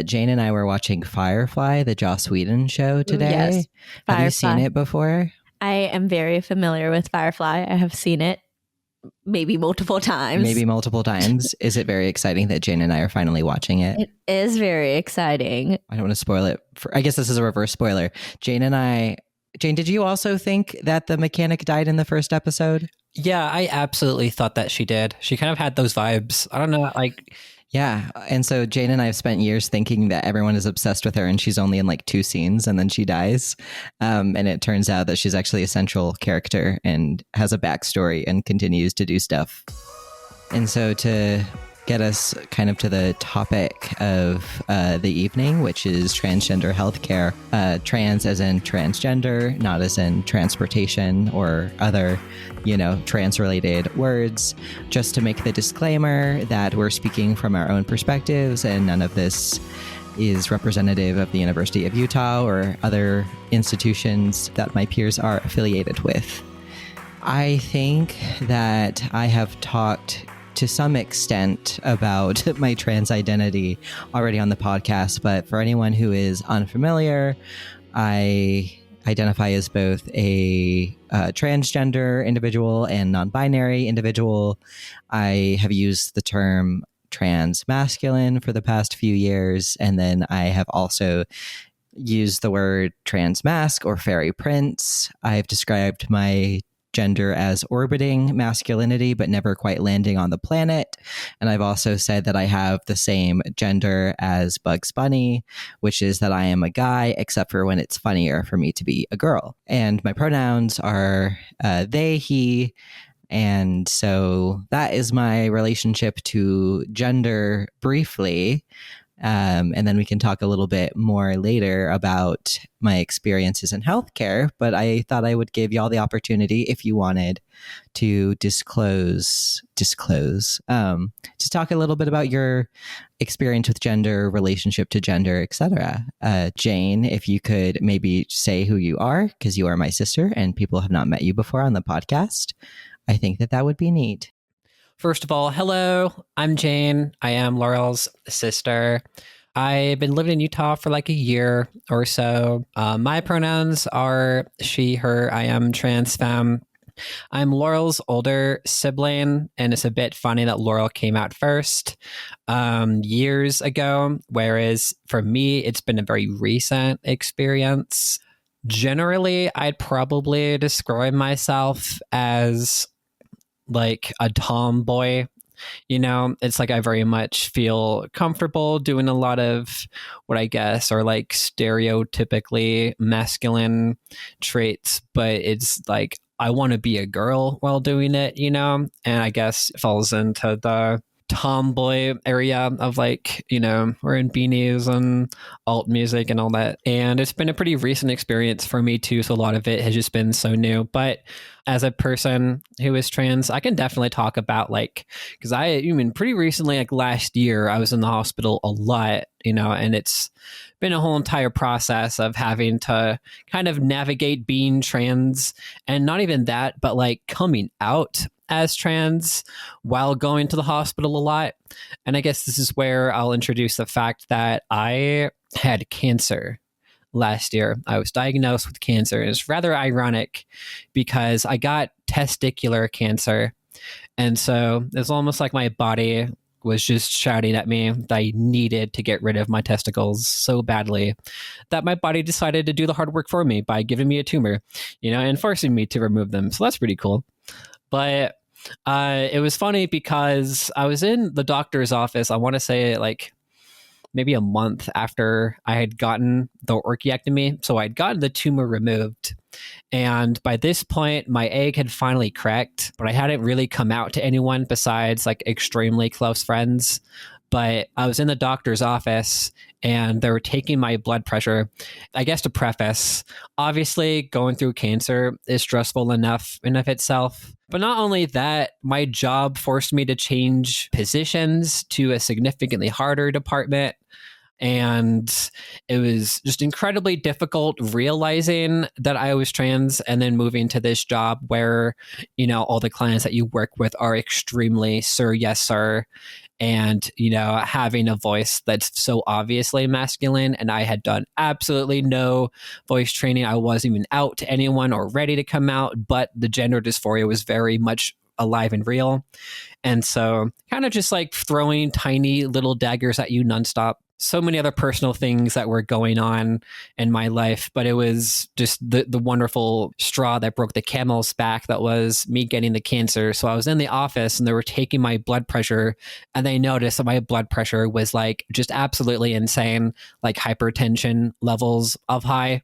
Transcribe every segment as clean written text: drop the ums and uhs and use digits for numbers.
Jane and I were watching Firefly, the Joss Whedon show today. Yes, Have you Firefly. seen it before? I am very familiar with Firefly. I have seen it maybe multiple times. Is it very exciting that Jane and I are finally watching it? It is very exciting. I don't want to spoil it. I guess this is a reverse spoiler. Jane, did you also think that the mechanic died in the first episode? Yeah, I absolutely thought that she did. She kind of had those vibes. I don't know, Yeah. And so Jane and I have spent years thinking that everyone is obsessed with her and she's only in like 2 scenes and then she dies. And it turns out that she's actually a central character and has a backstory and continues to do stuff. And so to get us kind of to the topic of the evening, which is transgender healthcare, trans as in transgender, not as in transportation or other, trans-related words. Just to make the disclaimer that we're speaking from our own perspectives and none of this is representative of the University of Utah or other institutions that my peers are affiliated with. I think that I have talked to some extent about my trans identity already on the podcast, but for anyone who is unfamiliar, I identify as both a transgender individual and non-binary individual. I have used the term trans masculine for the past few years, and then I have also used the word trans masc or fairy prince. I've described my gender as orbiting masculinity, but never quite landing on the planet. And I've also said that I have the same gender as Bugs Bunny, which is that I am a guy, except for when it's funnier for me to be a girl. And my pronouns are they, he. And so that is my relationship to gender briefly. And then we can talk a little bit more later about my experiences in healthcare. But I thought I would give y'all the opportunity, if you wanted, to disclose, to talk a little bit about your experience with gender, relationship to gender, etc. Jane, if you could maybe say who you are, because you are my sister and people have not met you before on the podcast. I think that would be neat. First of all, hello, I'm Jane. I am Laurel's sister. I've been living in Utah for like a year or so. My pronouns are she, her. I am trans femme. I'm Laurel's older sibling, and it's a bit funny that Laurel came out first years ago, whereas for me, it's been a very recent experience. Generally, I'd probably describe myself as like a tomboy. It's like I very much feel comfortable doing a lot of what I guess are like stereotypically masculine traits, but it's like I want to be a girl while doing it, and I guess it falls into the tomboy area of like, wearing beanies and alt music and all that. And it's been a pretty recent experience for me too, so a lot of it has just been so new. But as a person who is trans, I can definitely talk about because pretty recently, like last year, I was in the hospital a lot, and it's been a whole entire process of having to kind of navigate being trans, and not even that, but like coming out as trans while going to the hospital a lot. And I guess this is where I'll introduce the fact that I had cancer last year. I was diagnosed with cancer. It's rather ironic because I got testicular cancer. And so it's almost like my body was just shouting at me that I needed to get rid of my testicles so badly that my body decided to do the hard work for me by giving me a tumor, and forcing me to remove them. So that's pretty cool. But it was funny because I was in the doctor's office, I want to say like maybe a month after I had gotten the orchiectomy. So I'd gotten the tumor removed. And by this point, my egg had finally cracked, but I hadn't really come out to anyone besides like extremely close friends. But I was in the doctor's office and they were taking my blood pressure. I guess to preface, obviously going through cancer is stressful enough in of itself. But not only that, my job forced me to change positions to a significantly harder department. And it was just incredibly difficult realizing that I was trans and then moving to this job where, all the clients that you work with are extremely sir, yes, sir. and, having a voice that's so obviously masculine. And I had done absolutely no voice training. I wasn't even out to anyone or ready to come out, but the gender dysphoria was very much alive and real. And so kind of just like throwing tiny little daggers at you nonstop. So many other personal things that were going on in my life, but it was just the wonderful straw that broke the camel's back. That was me getting the cancer. So I was in the office and they were taking my blood pressure, and they noticed that my blood pressure was like just absolutely insane, like hypertension levels of high.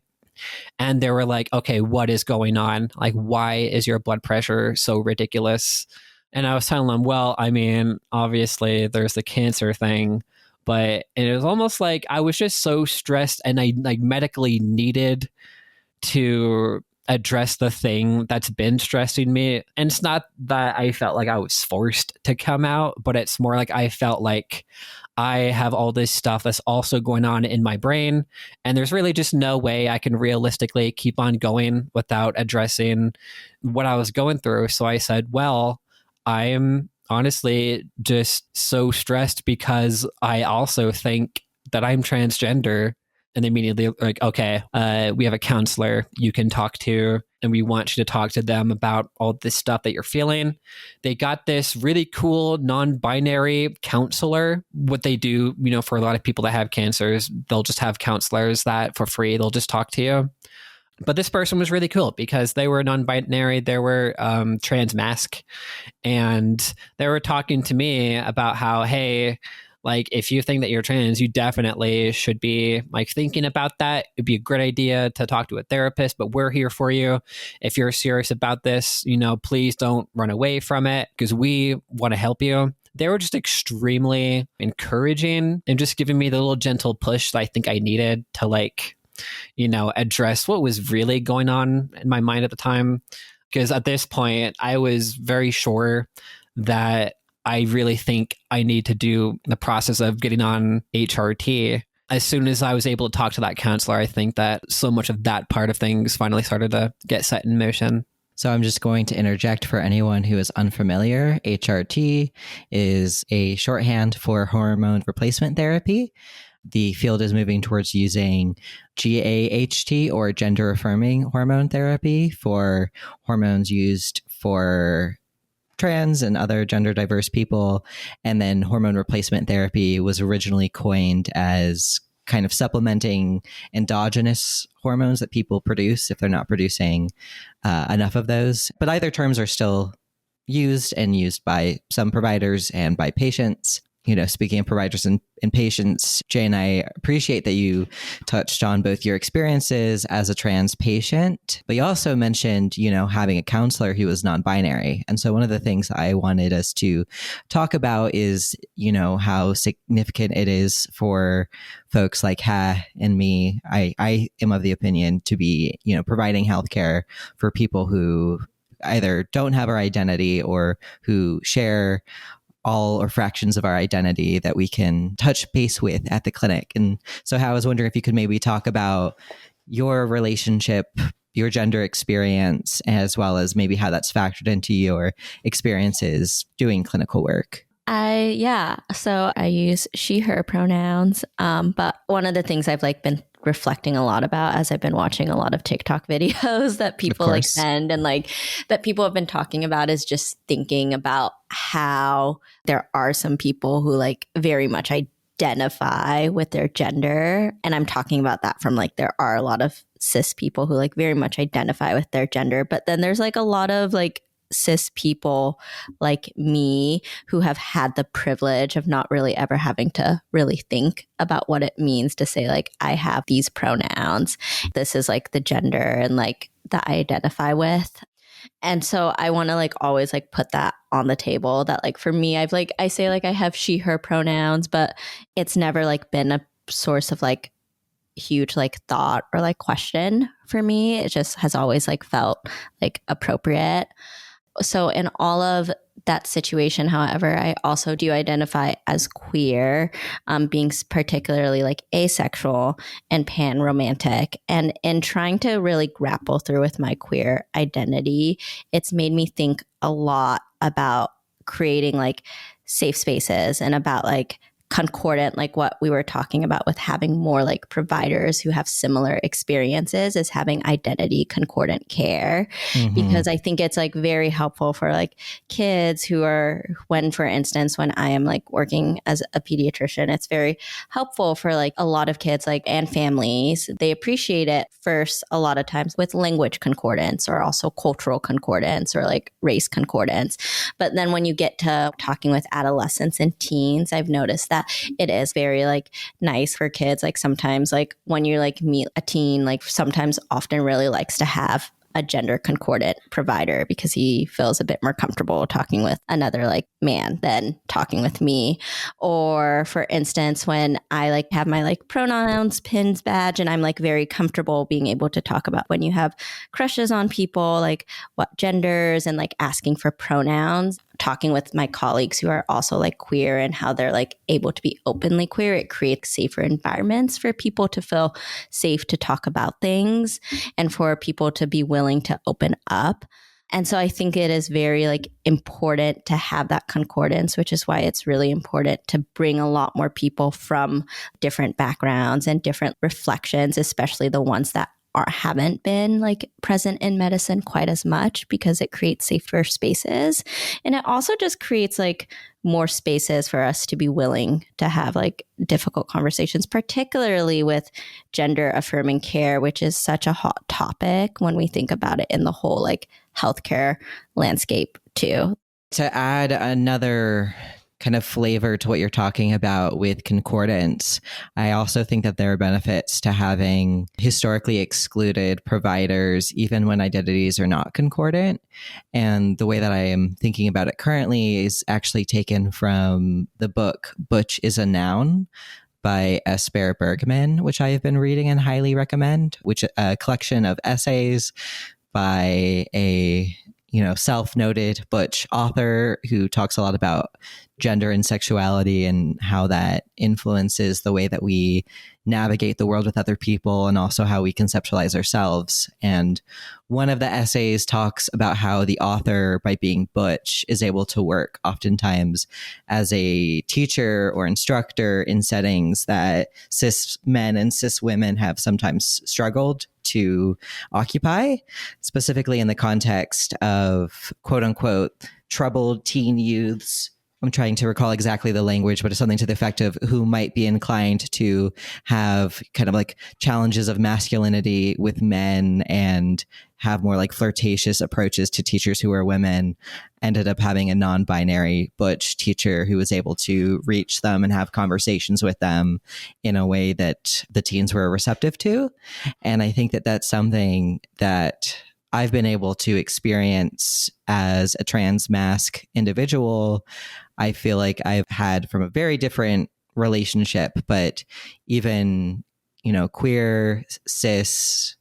And they were like, okay, what is going on? Like, why is your blood pressure so ridiculous? And I was telling them, well, I mean, obviously there's the cancer thing, but it was almost like I was just so stressed and I like medically needed to address the thing that's been stressing me. And it's not that I felt like I was forced to come out, but it's more like I felt like I have all this stuff that's also going on in my brain, and there's really just no way I can realistically keep on going without addressing what I was going through. So I said, well, I'm honestly just so stressed because I also think that I'm transgender. And they immediately like, okay, we have a counselor you can talk to, and we want you to talk to them about all this stuff that you're feeling. They got this really cool non-binary counselor. What they do, for a lot of people that have cancers, they'll just have counselors that for free, they'll just talk to you. But this person was really cool because they were non-binary, they were trans-masc, and they were talking to me about how, hey, like, if you think that you're trans, you definitely should be like thinking about that. It'd be a great idea to talk to a therapist, but we're here for you. If you're serious about this, please don't run away from it because we want to help you. They were just extremely encouraging and just giving me the little gentle push that I think I needed to address what was really going on in my mind at the time. Because at this point, I was very sure that I really think I need to do the process of getting on HRT. As soon as I was able to talk to that counselor, I think that so much of that part of things finally started to get set in motion. So I'm just going to interject for anyone who is unfamiliar. HRT is a shorthand for hormone replacement therapy. The field is moving towards using GAHT, or gender affirming hormone therapy, for hormones used for trans and other gender diverse people. And then hormone replacement therapy was originally coined as kind of supplementing endogenous hormones that people produce if they're not producing enough of those. But either terms are still used by some providers and by patients. Speaking of providers and patients, Jane, I appreciate that you touched on both your experiences as a trans patient, but you also mentioned, having a counselor who was non-binary. And so one of the things I wanted us to talk about is, how significant it is for folks like Ha and me. I am of the opinion to be, providing healthcare for people who either don't have our identity or who share all or fractions of our identity that we can touch base with at the clinic. And so I was wondering if you could maybe talk about your relationship, your gender experience, as well as maybe how that's factored into your experiences doing clinical work. So I use she, her pronouns. But one of the things I've been reflecting a lot about as I've been watching a lot of TikTok videos that people send and that people have been talking about is just thinking about how there are some people who very much identify with their gender. And I'm talking about that from there are a lot of cis people who very much identify with their gender. But then there's a lot of cis people like me who have had the privilege of not really ever having to really think about what it means to say I have these pronouns. This is the gender and that I identify with. And so I want to always put that on the table that for me, I say I have she, her pronouns, but it's never been a source of huge thought or question for me. It just has always felt appropriate. So in all of that situation, however, I also do identify as queer, being particularly asexual and pan-romantic. And in trying to really grapple through with my queer identity, it's made me think a lot about creating safe spaces and about like concordant, like what we were talking about with having more like providers who have similar experiences, is having identity concordant care. Because I think it's like very helpful for like kids who are, when, for instance, when I am like working as a pediatrician, it's very helpful for like a lot of kids, like, and families. They appreciate it first a lot of times with language concordance, or also cultural concordance, or like race concordance. But then when you get to talking with adolescents and teens, I've noticed that it is very like nice for kids. Like sometimes like when you like meet a teen, like sometimes often really likes to have a gender concordant provider because he feels a bit more comfortable talking with another like man than talking with me. Or for instance, when I like have my like pronouns pins badge, and I'm like very comfortable being able to talk about when you have crushes on people, like what genders, and like asking for pronouns, talking with my colleagues who are also like queer and how they're like able to be openly queer, it creates safer environments for people to feel safe to talk about things and for people to be willing to open up. And so I think it is very like important to have that concordance, which is why it's really important to bring a lot more people from different backgrounds and different reflections, especially the ones that haven't been like present in medicine quite as much, because it creates safer spaces. And it also just creates like more spaces for us to be willing to have like difficult conversations, particularly with gender affirming care, which is such a hot topic when we think about it in the whole like healthcare landscape too. To add another kind of flavor to what you're talking about with concordance, I also think that there are benefits to having historically excluded providers, even when identities are not concordant. And the way that I am thinking about it currently is actually taken from the book Butch is a Noun by S. Bear Bergman, which I have been reading and highly recommend, which is a collection of essays by a self-noted butch author who talks a lot about gender and sexuality and how that influences the way that we navigate the world with other people and also how we conceptualize ourselves. And one of the essays talks about how the author, by being butch, is able to work oftentimes as a teacher or instructor in settings that cis men and cis women have sometimes struggled to occupy, specifically in the context of quote unquote troubled teen youths. I'm trying to recall exactly the language, but it's something to the effect of who might be inclined to have kind of like challenges of masculinity with men and have more like flirtatious approaches to teachers who are women, ended up having a non-binary butch teacher who was able to reach them and have conversations with them in a way that the teens were receptive to. And I think that that's something that I've been able to experience as a trans masc individual. I feel like I've had from a very different relationship, but even, queer, cis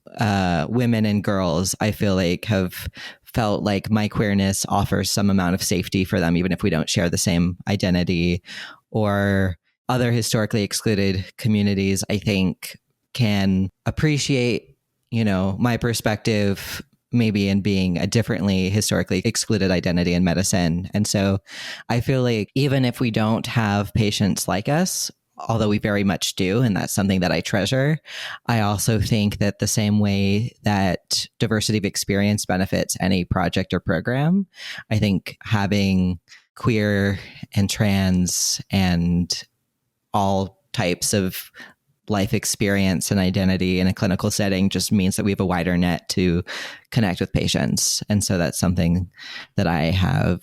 women and girls, I feel like have felt like my queerness offers some amount of safety for them, even if we don't share the same identity. Or other historically excluded communities, I think, can appreciate, my perspective maybe in being a differently historically excluded identity in medicine. And so I feel like even if we don't have patients like us, although we very much do, and that's something that I treasure, I also think that the same way that diversity of experience benefits any project or program, I think having queer and trans and all types of life experience and identity in a clinical setting just means that we have a wider net to connect with patients. And so that's something that I have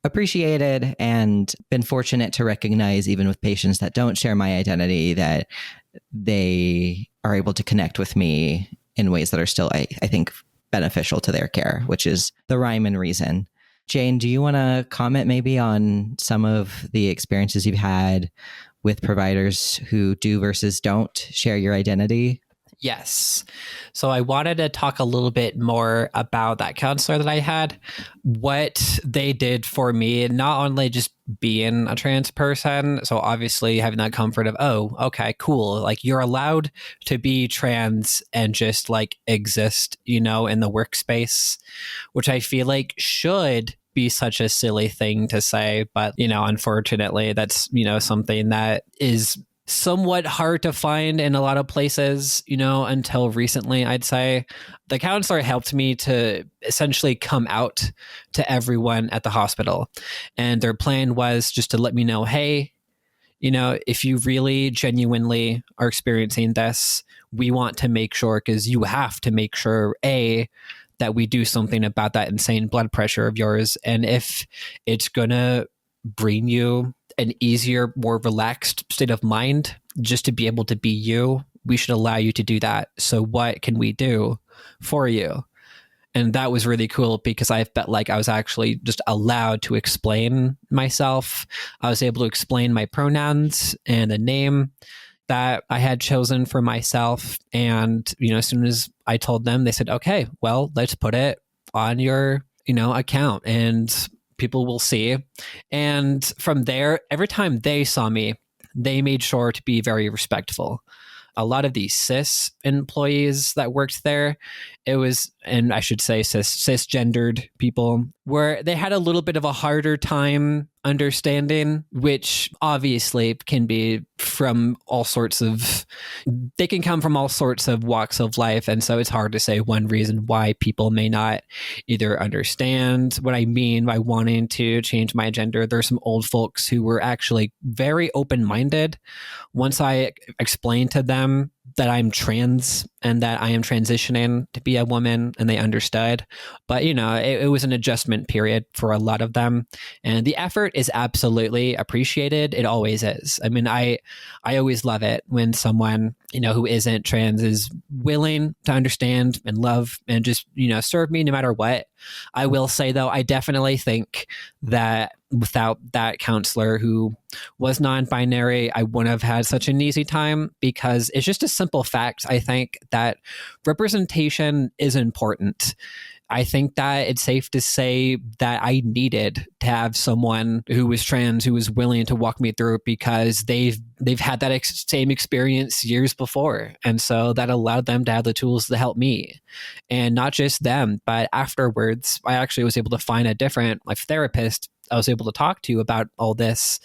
appreciated and been fortunate to recognize, even with patients that don't share my identity, that they are able to connect with me in ways that are still, I think, beneficial to their care, which is the rhyme and reason. Jane, do you want to comment maybe on some of the experiences you've had with providers who do versus don't share your identity? Yes. So I wanted to talk a little bit more about that counselor that I had, what they did for me, not only just being a trans person. So obviously having that comfort of, oh, okay, cool. Like you're allowed to be trans and just like exist, in the workspace, which I feel like should be such a silly thing to say, but, unfortunately, that's, something that is somewhat hard to find in a lot of places, until recently, I'd say. The counselor helped me to essentially come out to everyone at the hospital. And their plan was just to let me know, hey, if you really genuinely are experiencing this, we want to make sure, because you have to make sure, that we do something about that insane blood pressure of yours. And if it's going to bring you an easier, more relaxed state of mind just to be able to be you, we should allow you to do that. So what can we do for you? And that was really cool because I felt like I was actually just allowed to explain myself. I was able to explain my pronouns and the name that I had chosen for myself. And, as soon as I told them, they said, okay, well, let's put it on your, account and people will see. And from there, every time they saw me, they made sure to be very respectful. A lot of these cis employees that worked there, it was, and I should say cisgendered people, where they had a little bit of a harder time understanding, which obviously can be from all sorts of, they can come from all sorts of walks of life. And so it's hard to say one reason why people may not either understand what I mean by wanting to change my gender. There's some old folks who were actually very open-minded. Once I explained to them that I'm trans and that I am transitioning to be a woman, and they understood. But, it was an adjustment period for a lot of them. And the effort is absolutely appreciated. It always is. I mean, I always love it when someone, who isn't trans is willing to understand and love and just, serve me no matter what. I will say, though, I definitely think that without that counselor who was non-binary, I wouldn't have had such an easy time, because it's just a simple fact, I think, that representation is important. I think that it's safe to say that I needed to have someone who was trans who was willing to walk me through it, because they've had that same experience years before. And so that allowed them to have the tools to help me. And not just them, but afterwards, I actually was able to find a different therapist I was able to talk to about all this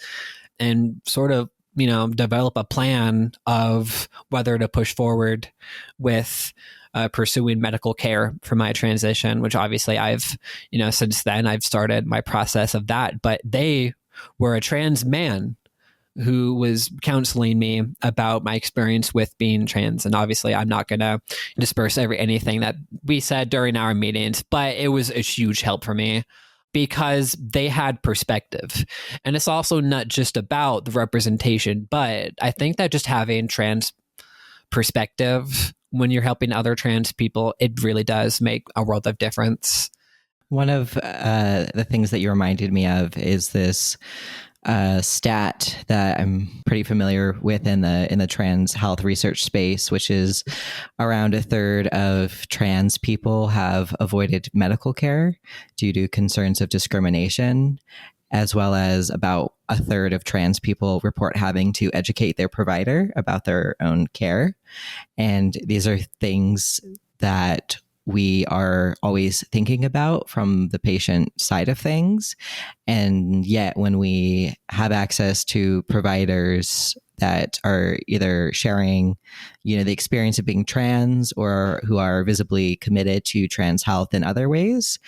and sort of, develop a plan of whether to push forward with pursuing medical care for my transition, which obviously I've, since then I've started my process of that. But they were a trans man who was counseling me about my experience with being trans. And obviously I'm not going to disperse anything that we said during our meetings, but it was a huge help for me, because they had perspective. And it's also not just about the representation, but I think that just having trans perspective when you're helping other trans people, it really does make a world of difference. One of the things that you reminded me of is this stat that I'm pretty familiar with in the trans health research space, which is around a third of trans people have avoided medical care due to concerns of discrimination, as well as about a third of trans people report having to educate their provider about their own care. And these are things that we are always thinking about from the patient side of things. And yet when we have access to providers that are either sharing, the experience of being trans or who are visibly committed to trans health in other ways,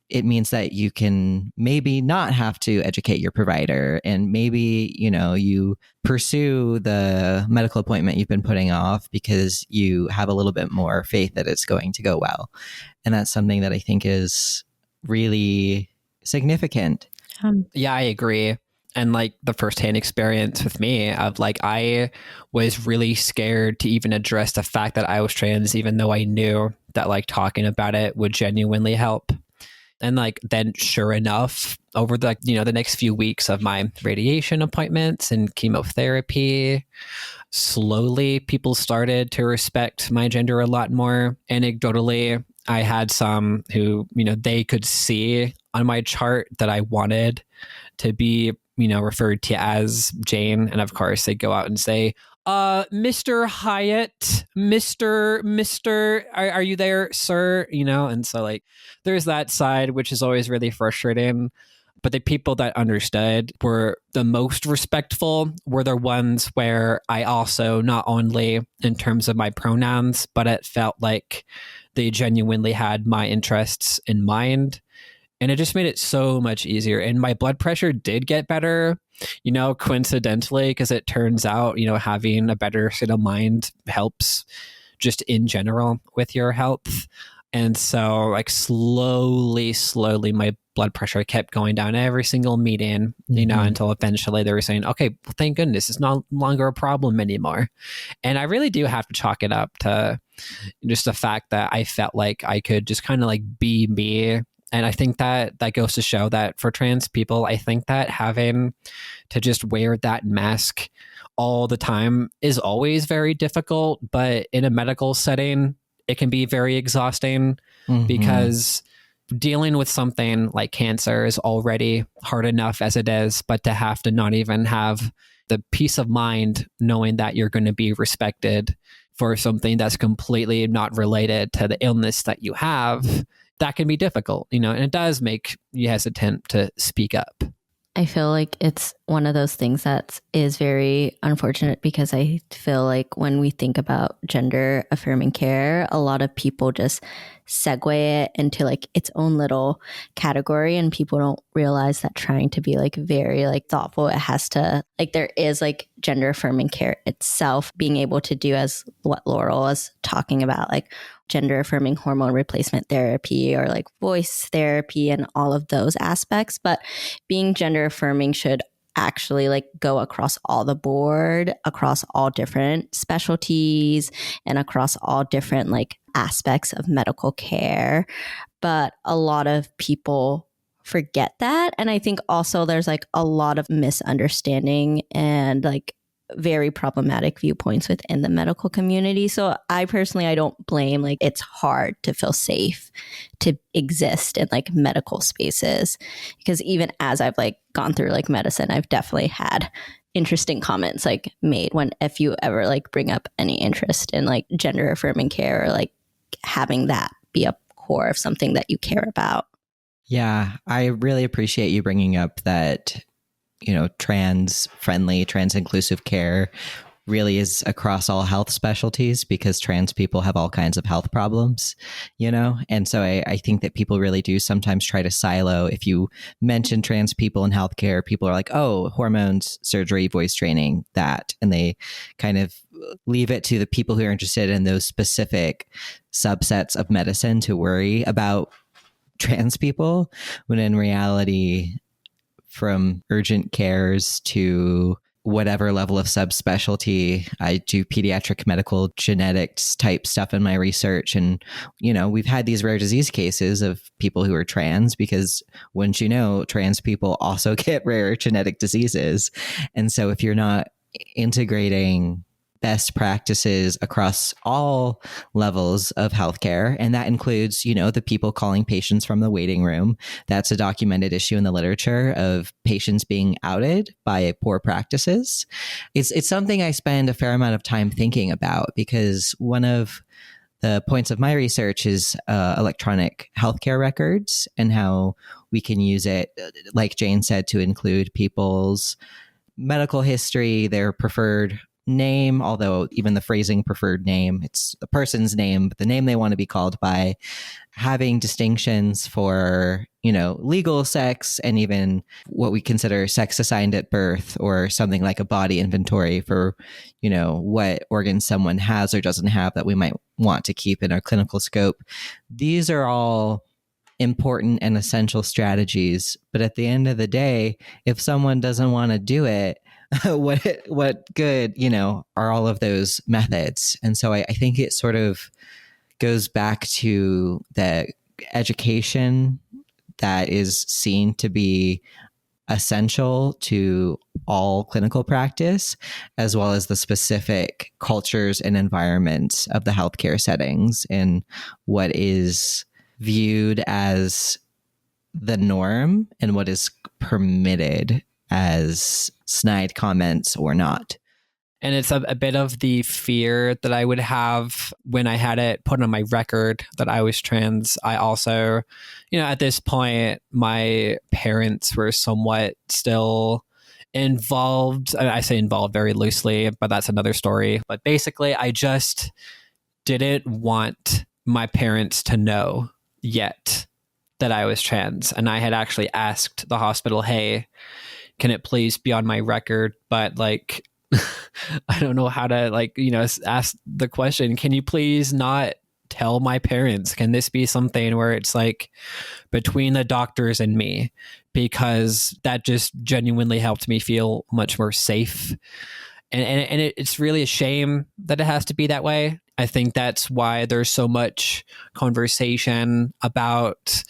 it means that you can maybe not have to educate your provider, and maybe, you pursue the medical appointment you've been putting off because you have a little bit more faith that it's going to go well. And that's something that I think is really significant. Yeah, I agree. And the firsthand experience with me of I was really scared to even address the fact that I was trans, even though I knew that talking about it would genuinely help. And then sure enough, over the next few weeks of my radiation appointments and chemotherapy, slowly people started to respect my gender a lot more. Anecdotally, I had some who, they could see on my chart that I wanted to be, referred to as Jane. And of course they go out and say, Mr. Hiatt, Mister, are you there, sir? And so like there's that side, which is always really frustrating. But the people that understood were the most respectful, were the ones where I also, not only in terms of my pronouns, but it felt like they genuinely had my interests in mind. And it just made it so much easier. And my blood pressure did get better, coincidentally, because it turns out, having a better state of mind helps just in general with your health. And so like slowly, my blood pressure kept going down every single meeting, until eventually they were saying, okay, well, thank goodness it's no longer a problem anymore. And I really do have to chalk it up to just the fact that I felt like I could just kind of like be me. And I think that goes to show that for trans people, I think that having to just wear that mask all the time is always very difficult. But in a medical setting, it can be very exhausting because dealing with something like cancer is already hard enough as it is, but to have to not even have the peace of mind knowing that you're going to be respected for something that's completely not related to the illness that you have, that can be difficult, and it does make you hesitant to speak up. I feel like it's one of those things that is very unfortunate because I feel like when we think about gender affirming care, a lot of people just segue it into like its own little category, and people don't realize that trying to be like very like thoughtful, it has to like there is like gender affirming care itself being able to do as what Laurel was talking about, like gender affirming hormone replacement therapy or like voice therapy and all of those aspects. But being gender affirming should actually like go across all the board, across all different specialties and across all different like aspects of medical care. But a lot of people forget that. And I think also there's like a lot of misunderstanding and like very problematic viewpoints within the medical community. So I don't blame, like it's hard to feel safe to exist in like medical spaces, because even as I've like gone through like medicine, I've definitely had interesting comments like made when if you ever like bring up any interest in like gender affirming care or like having that be a core of something that you care about. Yeah, I really appreciate you bringing up that trans friendly, trans inclusive care really is across all health specialties, because trans people have all kinds of health problems, and so I think that people really do sometimes try to silo. If you mention trans people in healthcare, people are like, oh, hormones, surgery, voice training, that, and they kind of leave it to the people who are interested in those specific subsets of medicine to worry about trans people, when in reality, from urgent cares to whatever level of subspecialty, I do pediatric medical genetics type stuff in my research. And, we've had these rare disease cases of people who are trans, because wouldn't you know, trans people also get rare genetic diseases. And so if you're not integrating best practices across all levels of healthcare, and that includes, the people calling patients from the waiting room. That's a documented issue in the literature of patients being outed by poor practices. It's something I spend a fair amount of time thinking about, because one of the points of my research is electronic healthcare records and how we can use it, like Jane said, to include people's medical history, their preferred name, although even the phrasing preferred name, it's the person's name, but the name they want to be called by, having distinctions for, legal sex, and even what we consider sex assigned at birth, or something like a body inventory for, what organs someone has or doesn't have that we might want to keep in our clinical scope. These are all important and essential strategies. But at the end of the day, if someone doesn't want to do it, what good, are all of those methods? And so I think it sort of goes back to the education that is seen to be essential to all clinical practice, as well as the specific cultures and environments of the healthcare settings, and what is viewed as the norm and what is permitted as snide comments or not. And it's a bit of the fear that I would have when I had it put on my record that I was trans. I also, at this point, my parents were somewhat still involved. I say involved very loosely, but that's another story. But basically, I just didn't want my parents to know yet that I was trans. And I had actually asked the hospital, hey, can it please be on my record? But like, I don't know how to ask the question, can you please not tell my parents? Can this be something where it's like between the doctors and me? Because that just genuinely helped me feel much more safe. And it's really a shame that it has to be that way. I think that's why there's so much conversation about,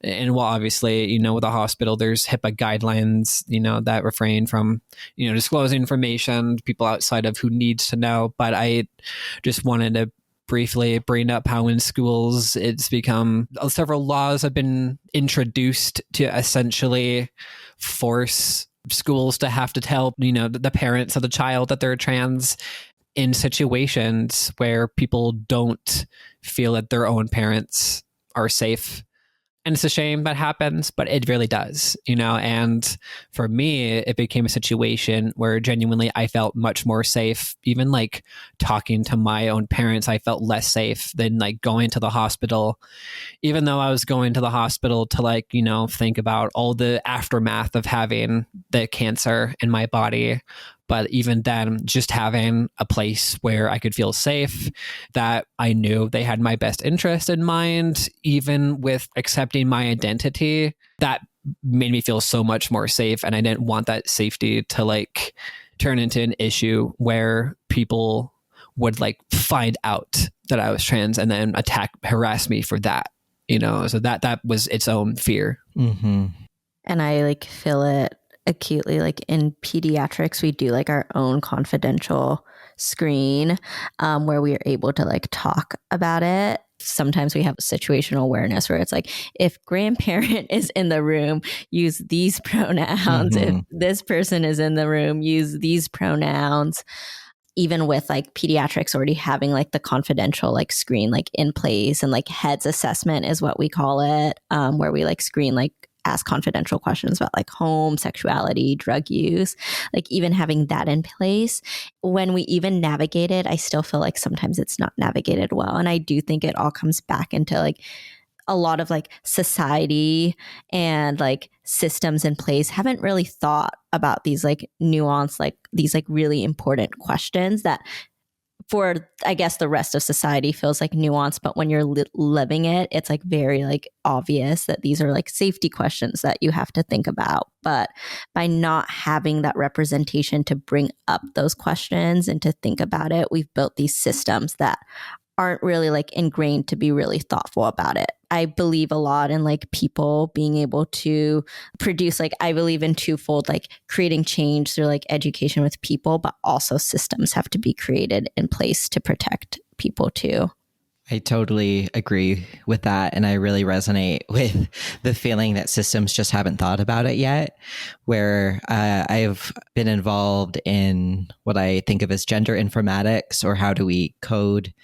and well, obviously, with the hospital, there's HIPAA guidelines, that refrain from, disclosing information to people outside of who needs to know. But I just wanted to briefly bring up how in schools it's become, several laws have been introduced to essentially force schools to have to tell, the parents of the child that they're trans in situations where people don't feel that their own parents are safe. And it's a shame that happens, but it really does, and for me, it became a situation where genuinely I felt much more safe. Even like talking to my own parents, I felt less safe than like going to the hospital, even though I was going to the hospital to think about all the aftermath of having the cancer in my body. But even then, just having a place where I could feel safe, that I knew they had my best interest in mind, even with accepting my identity, that made me feel so much more safe. And I didn't want that safety to turn into an issue where people would find out that I was trans and then harass me for that, so that was its own fear. Mm-hmm. And I feel it acutely. In pediatrics, we do our own confidential screen where we are able to talk about it. Sometimes we have situational awareness where it's if grandparent is in the room, use these pronouns. Mm-hmm. If this person is in the room, use these pronouns. Even with pediatrics already having the confidential screen in place, and heads assessment is what we call it, where we screen ask confidential questions about home, sexuality, drug use, even having that in place. When we even navigate it, I still feel sometimes it's not navigated well. And I do think it all comes back into a lot of society and systems in place haven't really thought about these nuanced, these really important questions that for, I guess, the rest of society feels nuanced, but when you're living it, it's very obvious that these are safety questions that you have to think about. But by not having that representation to bring up those questions and to think about it, we've built these systems that aren't really ingrained to be really thoughtful about it. I believe a lot in people being able to produce, I believe in twofold, creating change through education with people, but also systems have to be created in place to protect people too. I totally agree with that. And I really resonate with the feeling that systems just haven't thought about it yet, where I've been involved in what I think of as gender informatics, or how do we code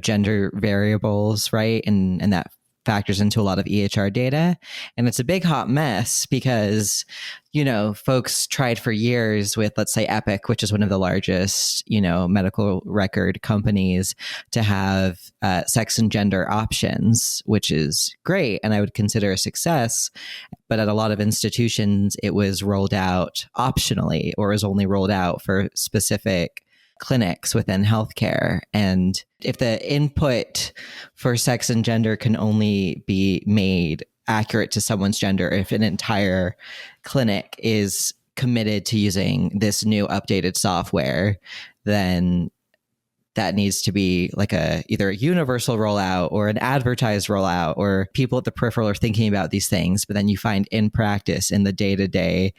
gender variables, right? And that factors into a lot of EHR data. And it's a big hot mess because, folks tried for years with, let's say, Epic, which is one of the largest, medical record companies, to have sex and gender options, which is great. And I would consider a success. But at a lot of institutions, it was rolled out optionally, or was only rolled out for specific clinics within healthcare. And if the input for sex and gender can only be made accurate to someone's gender if an entire clinic is committed to using this new updated software, then that needs to be either a universal rollout or an advertised rollout, or people at the peripheral are thinking about these things, but then you find in practice, in the day-to-day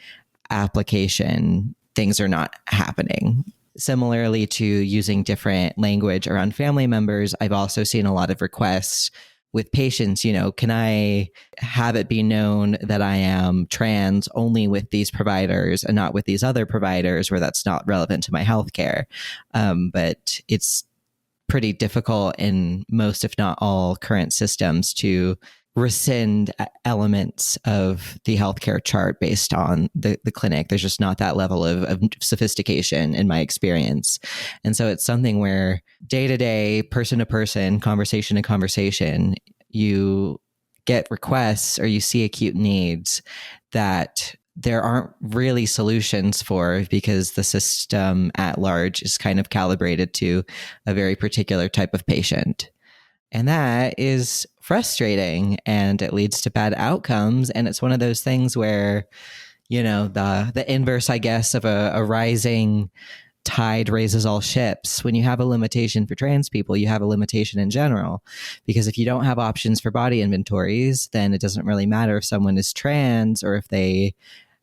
application, things are not happening. Similarly to using different language around family members, I've also seen a lot of requests with patients, can I have it be known that I am trans only with these providers and not with these other providers where that's not relevant to my healthcare? But it's pretty difficult in most, if not all, current systems to rescind elements of the healthcare chart based on the clinic. There's just not that level of sophistication in my experience. And so it's something where day to day, person to person, conversation to conversation, you get requests or you see acute needs that there aren't really solutions for, because the system at large is kind of calibrated to a very particular type of patient. And that is frustrating, and it leads to bad outcomes. And it's one of those things where, the inverse, I guess, of a rising tide raises all ships. When you have a limitation for trans people, you have a limitation in general, because if you don't have options for body inventories, then it doesn't really matter if someone is trans or if they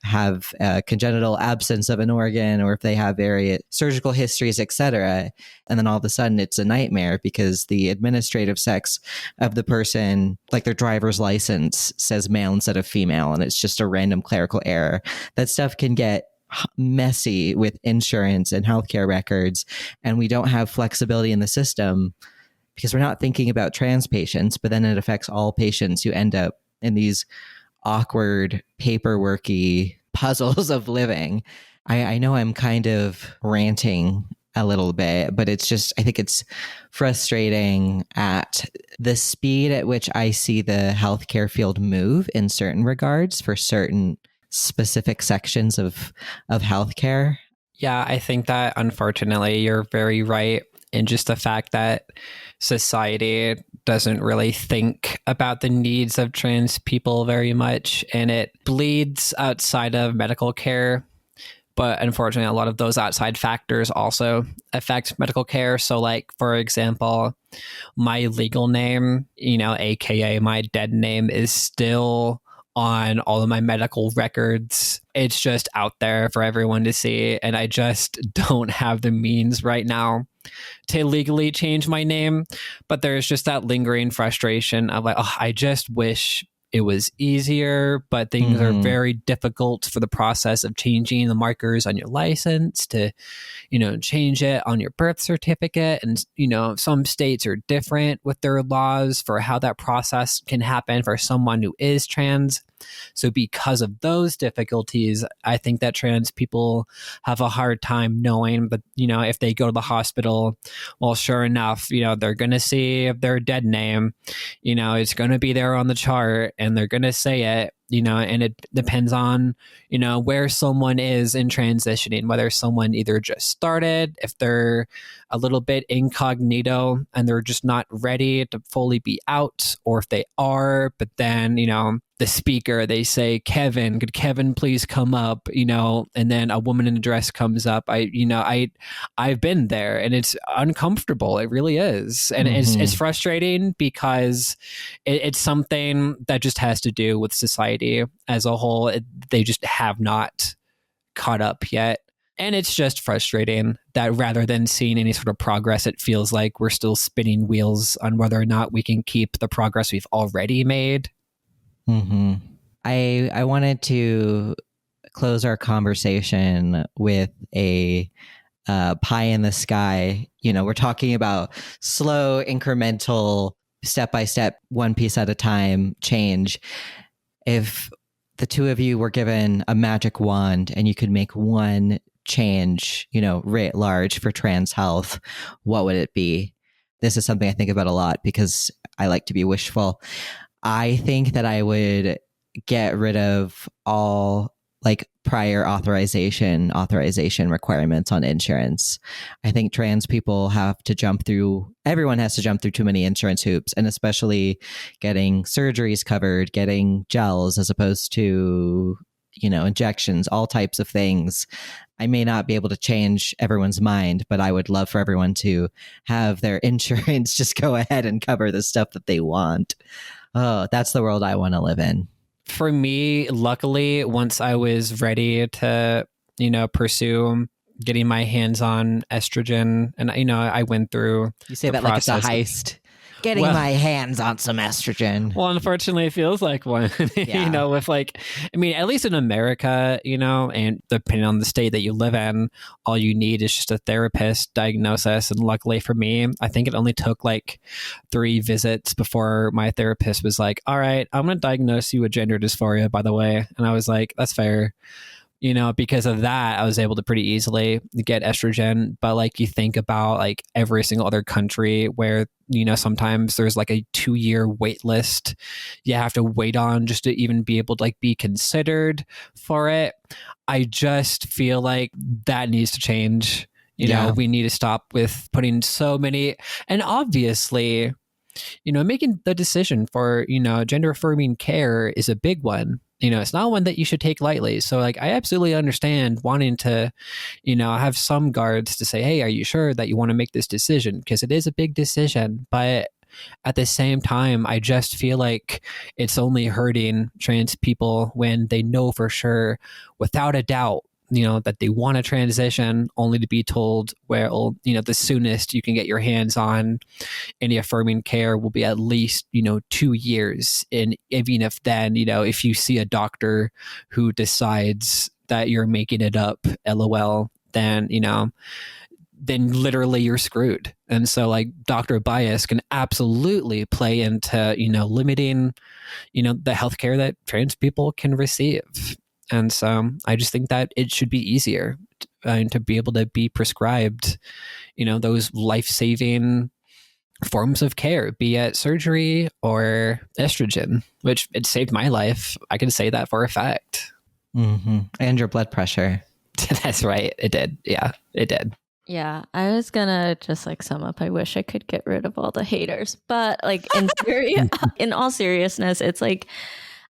have a congenital absence of an organ or if they have various surgical histories, etc. And then all of a sudden it's a nightmare because the administrative sex of the person, like their driver's license, says male instead of female, and it's just a random clerical error. That stuff can get messy with insurance and healthcare records, and we don't have flexibility in the system because we're not thinking about trans patients, but then it affects all patients who end up in these awkward paperworky puzzles of living. I know I'm kind of ranting a little bit, but it's just, I think it's frustrating at the speed at which I see the healthcare field move in certain regards for certain specific sections of healthcare. Yeah, I think that unfortunately you're very right in just the fact that society doesn't really think about the needs of trans people very much, and it bleeds outside of medical care. But unfortunately, a lot of those outside factors also affect medical care. So like, for example, my legal name, AKA my dead name, is still on all of my medical records. It's just out there for everyone to see. And I just don't have the means right now to legally change my name. But there's just that lingering frustration of like, oh, I just wish it was easier, but things are very difficult for the process of changing the markers on your license to, change it on your birth certificate. And, some states are different with their laws for how that process can happen for someone who is trans. So because of those difficulties, I think that trans people have a hard time knowing, but, if they go to the hospital, well, sure enough, they're going to see their dead name, it's going to be there on the chart and they're going to say it, and it depends on, where someone is in transitioning, whether someone either just started, if they're a little bit incognito and they're just not ready to fully be out, or if they are, but then, the speaker, they say, Kevin, could Kevin please come up, and then a woman in a dress comes up. I've been there and it's uncomfortable. It really is. And it's frustrating because it's something that just has to do with society as a whole. They just have not caught up yet. And it's just frustrating that rather than seeing any sort of progress, it feels like we're still spinning wheels on whether or not we can keep the progress we've already made. I wanted to close our conversation with a pie in the sky. We're talking about slow, incremental, step-by-step, one piece at a time change. If the two of you were given a magic wand and you could make one change, writ large for trans health, what would it be? This is something I think about a lot because I like to be wishful. I think that I would get rid of all prior authorization requirements on insurance. I think trans people everyone has to jump through too many insurance hoops, and especially getting surgeries covered, getting gels as opposed to, injections, all types of things. I may not be able to change everyone's mind, but I would love for everyone to have their insurance just go ahead and cover the stuff that they want. Oh, that's the world I want to live in. For me, luckily, once I was ready to, pursue getting my hands on estrogen, and, I went through. You say that like it's a heist. getting my hands on some estrogen. Well, unfortunately, it feels like one, with like, I mean, at least in America, and depending on the state that you live in, all you need is just a therapist diagnosis. And luckily for me, I think it only took like 3 visits before my therapist was like, all right, I'm going to diagnose you with gender dysphoria, by the way. And I was like, that's fair. Because of that, I was able to pretty easily get estrogen. But like you think about like every single other country where, sometimes there's like a 2-year wait list you have to wait on just to even be able to like be considered for it. I just feel like that needs to change. We need to stop with putting so many, and obviously, making the decision for, gender affirming care is a big one. It's not one that you should take lightly. So like, I absolutely understand wanting to, have some guards to say, hey, are you sure that you want to make this decision? Because it is a big decision. But at the same time, I just feel like it's only hurting trans people when they know for sure, without a doubt, that they want to transition, only to be told, well, the soonest you can get your hands on any affirming care will be at least, 2 years. And even if then, if you see a doctor who decides that you're making it up, LOL, then, then literally you're screwed. And so like doctor bias can absolutely play into, limiting, the healthcare that trans people can receive. And so I just think that it should be easier to be able to be prescribed, those life-saving forms of care, be it surgery or estrogen, which it saved my life. I can say that for a fact. Mm-hmm. And your blood pressure. That's right. It did. Yeah, it did. Yeah, I was gonna just like sum up. I wish I could get rid of all the haters, but like in all seriousness, it's like,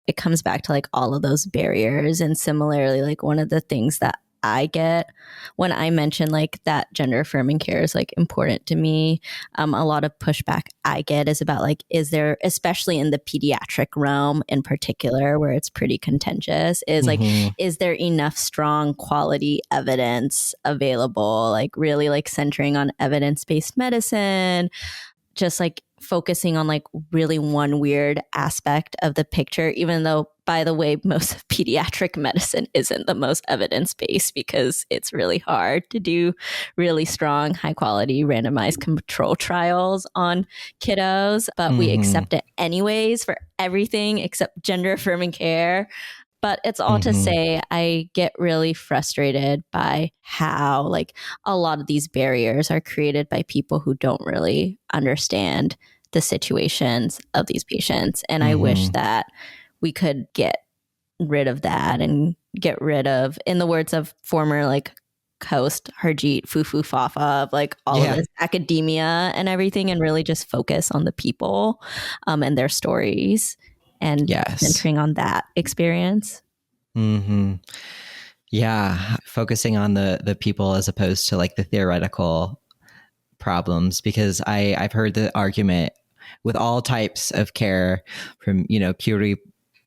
it comes back to like all of those barriers. And similarly, like one of the things that I get when I mention like that gender affirming care is like important to me, a lot of pushback I get is about like, is there, especially in the pediatric realm in particular, where it's pretty contentious, is like, is there enough strong quality evidence available? Like really like centering on evidence-based medicine, just like focusing on like really one weird aspect of the picture, even though, by the way, most of pediatric medicine isn't the most evidence-based because it's really hard to do really strong, high quality randomized control trials on kiddos, but we accept it anyways for everything except gender affirming care. But it's all to say, I get really frustrated by how like a lot of these barriers are created by people who don't really understand the situations of these patients. And I wish that we could get rid of that and get rid of, in the words of former like host Harjeet Fufu Fafa, of like all of this academia and everything, and really just focus on the people and their stories. And centering on that experience. Yeah, focusing on the people as opposed to like the theoretical problems, because I've heard the argument with all types of care, from puberty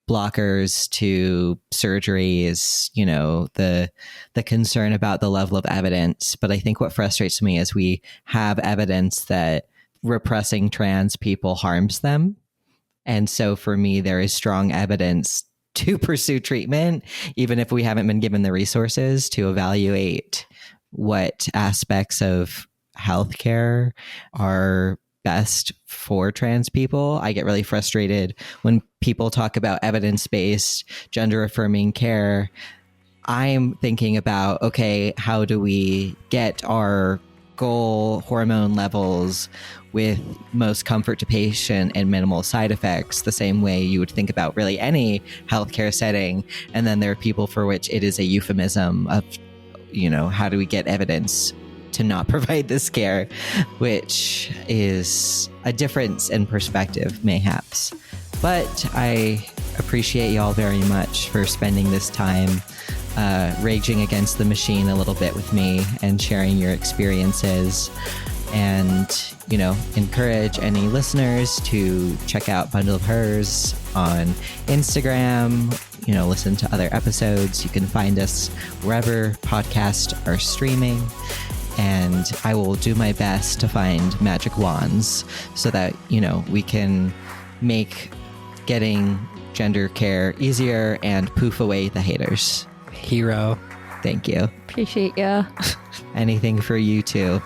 blockers to surgeries, the concern about the level of evidence. But I think what frustrates me is we have evidence that repressing trans people harms them. And so for me, there is strong evidence to pursue treatment, even if we haven't been given the resources to evaluate what aspects of healthcare are best for trans people. I get really frustrated when people talk about evidence-based gender affirming care. I'm thinking about, okay, how do we get our goal hormone levels with most comfort to patient and minimal side effects, the same way you would think about really any healthcare setting. And then there are people for which it is a euphemism of, how do we get evidence to not provide this care, which is a difference in perspective, mayhaps. But I appreciate y'all very much for spending this time raging against the machine a little bit with me and sharing your experiences, and encourage any listeners to check out Bundle of Hers on Instagram, listen to other episodes. You can find us wherever podcasts are streaming. and I will do my best to find magic wands so that, we can make getting gender care easier and poof away the haters. Hero. Thank you. Appreciate you. Anything for you too.